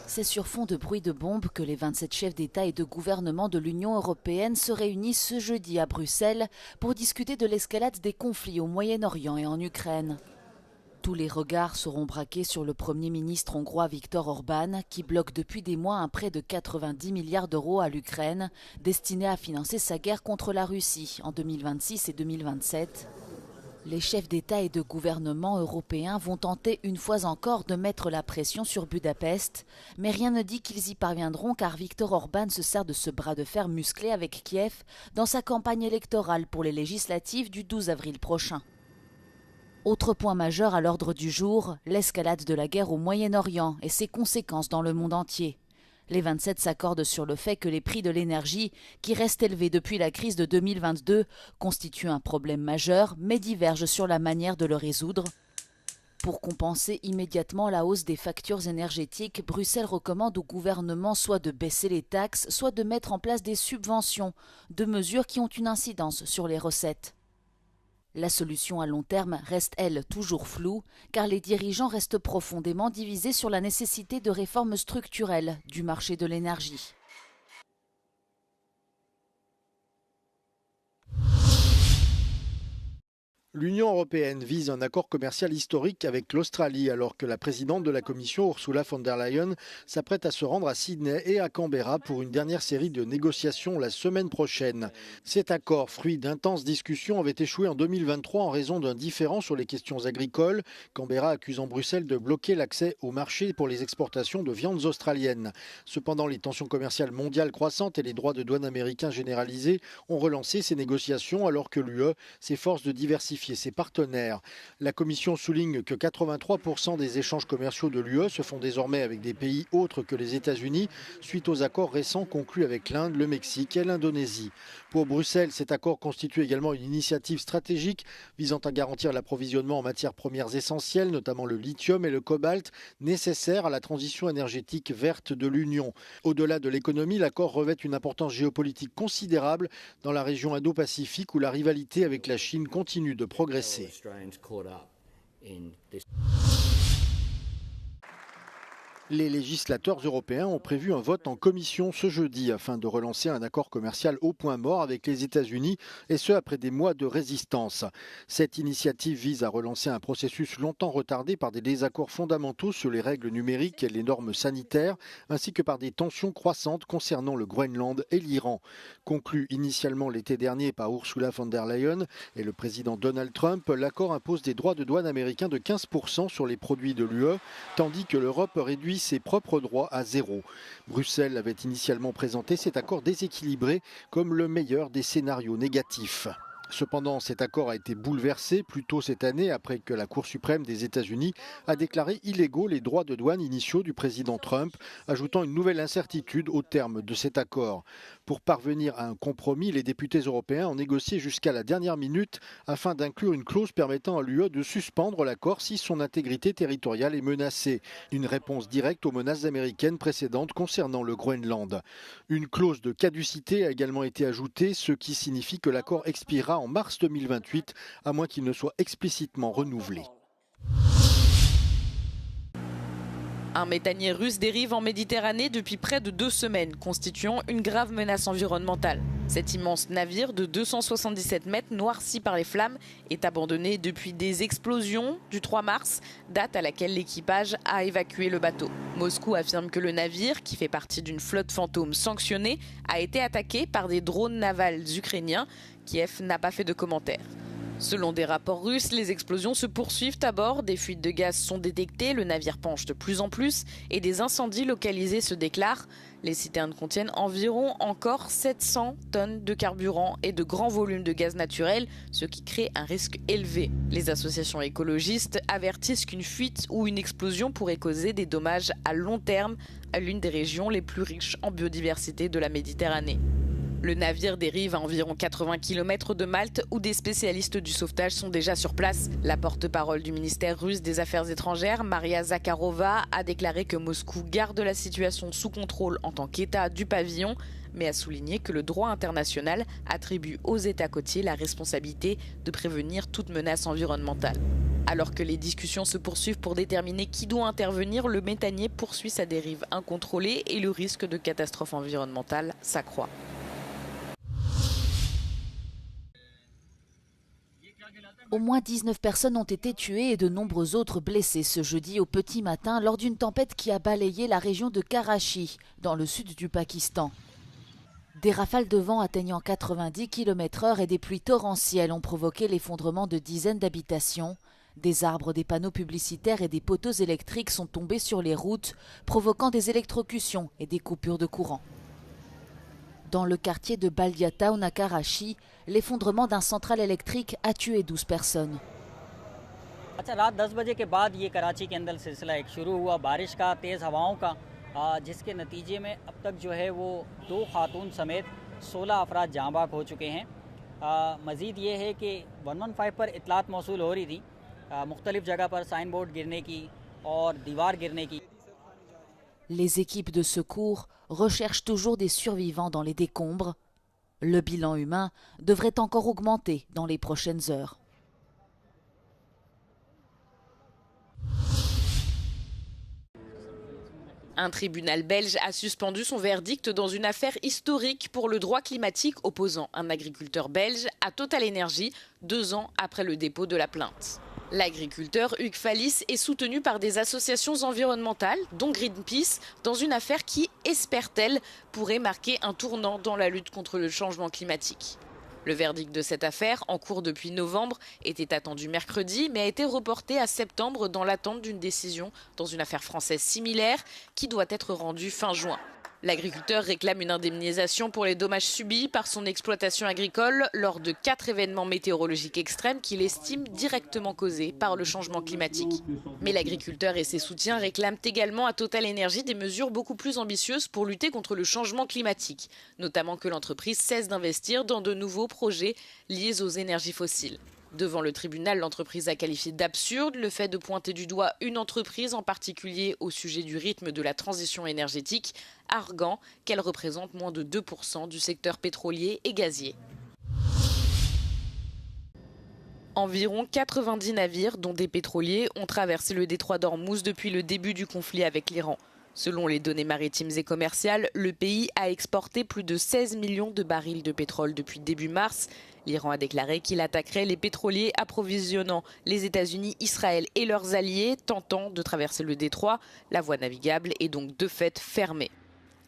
C'est sur fond de bruit de bombes que les 27 chefs d'État et de gouvernement de l'Union européenne se réunissent ce jeudi à Bruxelles pour discuter de l'escalade des conflits au Moyen-Orient et en Ukraine. Tous les regards seront braqués sur le Premier ministre hongrois Viktor Orban, qui bloque depuis des mois un prêt de 90 milliards d'euros à l'Ukraine, destiné à financer sa guerre contre la Russie en 2026 et 2027. Les chefs d'État et de gouvernement européens vont tenter une fois encore de mettre la pression sur Budapest, mais rien ne dit qu'ils y parviendront car Viktor Orban se sert de ce bras de fer musclé avec Kiev dans sa campagne électorale pour les législatives du 12 avril prochain. Autre point majeur à l'ordre du jour, l'escalade de la guerre au Moyen-Orient et ses conséquences dans le monde entier. Les 27 s'accordent sur le fait que les prix de l'énergie, qui restent élevés depuis la crise de 2022, constituent un problème majeur, mais divergent sur la manière de le résoudre. Pour compenser immédiatement la hausse des factures énergétiques, Bruxelles recommande au gouvernement soit de baisser les taxes, soit de mettre en place des subventions, deux mesures qui ont une incidence sur les recettes. La solution à long terme reste, elle, toujours floue, car les dirigeants restent profondément divisés sur la nécessité de réformes structurelles du marché de l'énergie. L'Union européenne vise un accord commercial historique avec l'Australie alors que la présidente de la Commission, Ursula von der Leyen, s'apprête à se rendre à Sydney et à Canberra pour une dernière série de négociations la semaine prochaine. Cet accord, fruit d'intenses discussions, avait échoué en 2023 en raison d'un différend sur les questions agricoles, Canberra accusant Bruxelles de bloquer l'accès au marché pour les exportations de viandes australiennes. Cependant, les tensions commerciales mondiales croissantes et les droits de douane américains généralisés ont relancé ces négociations alors que l'UE s'efforce de diversifier ses partenaires. La Commission souligne que 83% des échanges commerciaux de l'UE se font désormais avec des pays autres que les États-Unis suite aux accords récents conclus avec l'Inde, le Mexique et l'Indonésie. Pour Bruxelles, cet accord constitue également une initiative stratégique visant à garantir l'approvisionnement en matières premières essentielles, notamment le lithium et le cobalt, nécessaires à la transition énergétique verte de l'Union. Au-delà de l'économie, l'accord revêt une importance géopolitique considérable dans la région Indo-Pacifique où la rivalité avec la Chine continue de progresser. Les législateurs européens ont prévu un vote en commission ce jeudi afin de relancer un accord commercial au point mort avec les États-Unis et ce après des mois de résistance. Cette initiative vise à relancer un processus longtemps retardé par des désaccords fondamentaux sur les règles numériques et les normes sanitaires ainsi que par des tensions croissantes concernant le Groenland et l'Iran. Conclu initialement l'été dernier par Ursula von der Leyen et le président Donald Trump, l'accord impose des droits de douane américains de 15% sur les produits de l'UE tandis que l'Europe réduit ses propres droits à zéro. Bruxelles avait initialement présenté cet accord déséquilibré comme le meilleur des scénarios négatifs. Cependant, cet accord a été bouleversé plus tôt cette année après que la Cour suprême des États-Unis a déclaré illégaux les droits de douane initiaux du président Trump, ajoutant une nouvelle incertitude au terme de cet accord. Pour parvenir à un compromis, les députés européens ont négocié jusqu'à la dernière minute afin d'inclure une clause permettant à l'UE de suspendre l'accord si son intégrité territoriale est menacée. Une réponse directe aux menaces américaines précédentes concernant le Groenland. Une clause de caducité a également été ajoutée, ce qui signifie que l'accord expirera en mars 2028, à moins qu'il ne soit explicitement renouvelé. Un méthanier russe dérive en Méditerranée depuis près de 2 semaines, constituant une grave menace environnementale. Cet immense navire de 277 mètres noirci par les flammes est abandonné depuis des explosions du 3 mars, date à laquelle l'équipage a évacué le bateau. Moscou affirme que le navire, qui fait partie d'une flotte fantôme sanctionnée, a été attaqué par des drones navals ukrainiens. Kiev n'a pas fait de commentaires. Selon des rapports russes, les explosions se poursuivent à bord, des fuites de gaz sont détectées, le navire penche de plus en plus et des incendies localisés se déclarent. Les citernes contiennent environ encore 700 tonnes de carburant et de grands volumes de gaz naturel, ce qui crée un risque élevé. Les associations écologistes avertissent qu'une fuite ou une explosion pourrait causer des dommages à long terme à l'une des régions les plus riches en biodiversité de la Méditerranée. Le navire dérive à environ 80 km de Malte où des spécialistes du sauvetage sont déjà sur place. La porte-parole du ministère russe des Affaires étrangères, Maria Zakharova, a déclaré que Moscou garde la situation sous contrôle en tant qu'État du pavillon, mais a souligné que le droit international attribue aux États côtiers la responsabilité de prévenir toute menace environnementale. Alors que les discussions se poursuivent pour déterminer qui doit intervenir, le méthanier poursuit sa dérive incontrôlée et le risque de catastrophe environnementale s'accroît. Au moins 19 personnes ont été tuées et de nombreux autres blessés ce jeudi au petit matin lors d'une tempête qui a balayé la région de Karachi, dans le sud du Pakistan. Des rafales de vent atteignant 90 km/h et des pluies torrentielles ont provoqué l'effondrement de dizaines d'habitations. Des arbres, des panneaux publicitaires et des poteaux électriques sont tombés sur les routes, provoquant des électrocutions et des coupures de courant. Dans le quartier de Baldia Town à Karachi, l'effondrement d'un central électrique a tué 12 personnes. रात 10 बजे के बाद ये कराची के अंदर सिलसिला एक शुरू हुआ बारिश का तेज़ हवाओं का जिसके नतीजे में अब तक जो है वो 2 खातून समेत 16 अफराद जाँ बाग हो चुके हैं। मज़ीद ये है कि 115 पर इतलात मौसूल हो रही थी मुख्तलिफ जगह पर साइन बोर्ड गिरने की और दीवार गिरने की। Les équipes de secours recherchent toujours des survivants dans les décombres. Le bilan humain devrait encore augmenter dans les prochaines heures. Un tribunal belge a suspendu son verdict dans une affaire historique pour le droit climatique opposant un agriculteur belge à Total Energy 2 ans après le dépôt de la plainte. L'agriculteur Hugues Fallis est soutenu par des associations environnementales, dont Greenpeace, dans une affaire qui, espère-t-elle, pourrait marquer un tournant dans la lutte contre le changement climatique. Le verdict de cette affaire, en cours depuis novembre, était attendu mercredi, mais a été reporté à septembre dans l'attente d'une décision dans une affaire française similaire qui doit être rendue fin juin. L'agriculteur réclame une indemnisation pour les dommages subis par son exploitation agricole lors de 4 événements météorologiques extrêmes qu'il estime directement causés par le changement climatique. Mais l'agriculteur et ses soutiens réclament également à Total Energy des mesures beaucoup plus ambitieuses pour lutter contre le changement climatique, notamment que l'entreprise cesse d'investir dans de nouveaux projets liés aux énergies fossiles. Devant le tribunal, l'entreprise a qualifié d'absurde le fait de pointer du doigt une entreprise en particulier au sujet du rythme de la transition énergétique, arguant qu'elle représente moins de 2% du secteur pétrolier et gazier. Environ 90 navires, dont des pétroliers, ont traversé le détroit d'Ormuz depuis le début du conflit avec l'Iran. Selon les données maritimes et commerciales, le pays a exporté plus de 16 millions de barils de pétrole depuis début mars. L'Iran a déclaré qu'il attaquerait les pétroliers approvisionnant les États-Unis, Israël et leurs alliés tentant de traverser le détroit. La voie navigable est donc de fait fermée.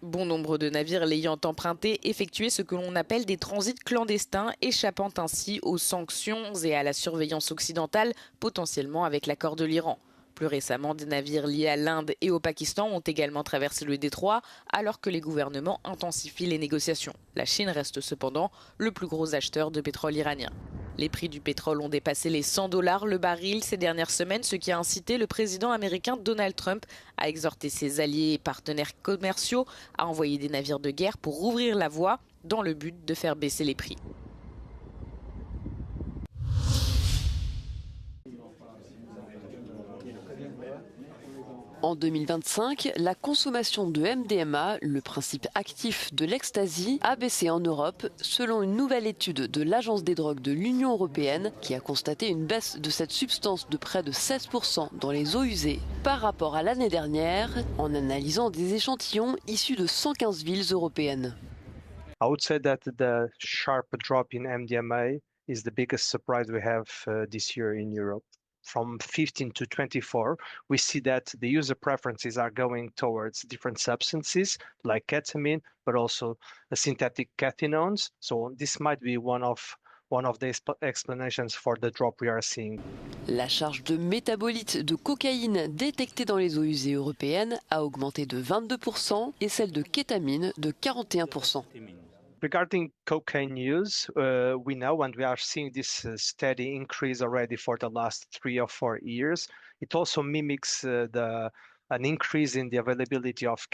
Bon nombre de navires l'ayant emprunté effectuaient ce que l'on appelle des transits clandestins, échappant ainsi aux sanctions et à la surveillance occidentale, potentiellement avec l'accord de l'Iran. Plus récemment, des navires liés à l'Inde et au Pakistan ont également traversé le détroit, alors que les gouvernements intensifient les négociations. La Chine reste cependant le plus gros acheteur de pétrole iranien. Les prix du pétrole ont dépassé les $100 le baril ces dernières semaines, ce qui a incité le président américain Donald Trump à exhorter ses alliés et partenaires commerciaux à envoyer des navires de guerre pour rouvrir la voie dans le but de faire baisser les prix. En 2025, la consommation de MDMA, le principe actif de l'ecstasy, a baissé en Europe, selon une nouvelle étude de l'Agence des drogues de l'Union européenne, qui a constaté une baisse de cette substance de près de 16% dans les eaux usées par rapport à l'année dernière, en analysant des échantillons issus de 115 villes européennes. I would say that the sharp drop in MDMA is the biggest surprise we have this year in Europe. From 15 to 24, we see that the user preferences are going towards different substances like ketamine, but also synthetic cathinones. So this might be one of the explanations for the drop we are seeing. La charge de métabolites de cocaïne détectée dans les eaux usées européennes a augmenté de 22% et celle de kétamine de 41%. Regarding cocaine use, we know, and we are seeing this steady increase already for the last 3 or 4 years. It also mimics an increase in the availability of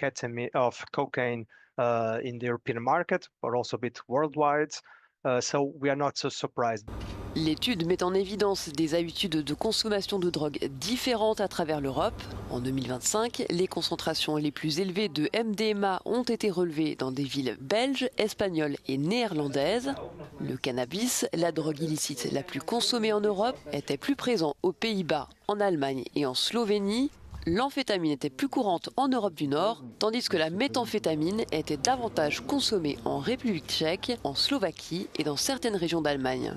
cocaine in the European market, but also a bit worldwide. So we are not so surprised. L'étude met en évidence des habitudes de consommation de drogue différentes à travers l'Europe. En 2025, les concentrations les plus élevées de MDMA ont été relevées dans des villes belges, espagnoles et néerlandaises. Le cannabis, la drogue illicite la plus consommée en Europe, était plus présent aux Pays-Bas, en Allemagne et en Slovénie. L'amphétamine était plus courante en Europe du Nord, tandis que la méthamphétamine était davantage consommée en République tchèque, en Slovaquie et dans certaines régions d'Allemagne.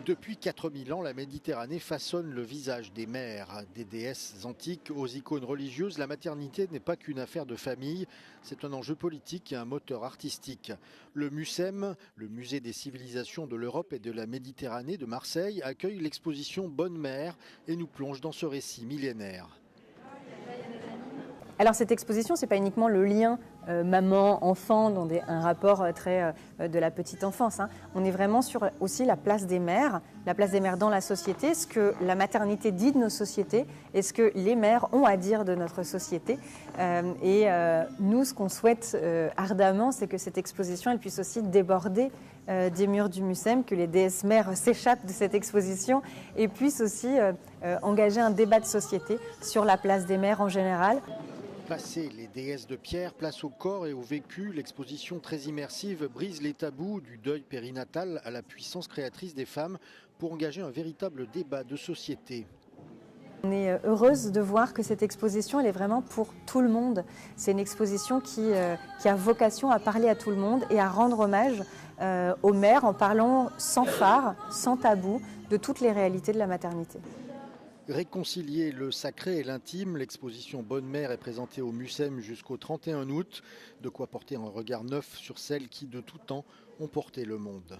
Depuis 4000 ans, la Méditerranée façonne le visage des mères. Des déesses antiques aux icônes religieuses, la maternité n'est pas qu'une affaire de famille, c'est un enjeu politique et un moteur artistique. Le MUCEM, le Musée des civilisations de l'Europe et de la Méditerranée de Marseille, accueille l'exposition Bonne Mère et nous plonge dans ce récit millénaire. Alors cette exposition, ce n'est pas uniquement le lien maman-enfant dans un rapport très de la petite enfance. On est vraiment sur aussi la place des mères dans la société, ce que la maternité dit de nos sociétés et ce que les mères ont à dire de notre société. Nous, ce qu'on souhaite ardemment, c'est que cette exposition elle puisse aussi déborder des murs du MUCEM, que les déesses mères s'échappent de cette exposition et puissent aussi engager un débat de société sur la place des mères en général. Passé les déesses de pierre, place au corps et au vécu, l'exposition très immersive brise les tabous du deuil périnatal à la puissance créatrice des femmes pour engager un véritable débat de société. On est heureuse de voir que cette exposition elle est vraiment pour tout le monde. C'est une exposition qui a vocation à parler à tout le monde et à rendre hommage aux mères en parlant sans phare, sans tabou, de toutes les réalités de la maternité. Réconcilier le sacré et l'intime, l'exposition Bonne Mère est présentée au MUCEM jusqu'au 31 août. De quoi porter un regard neuf sur celles qui, de tout temps, ont porté le monde.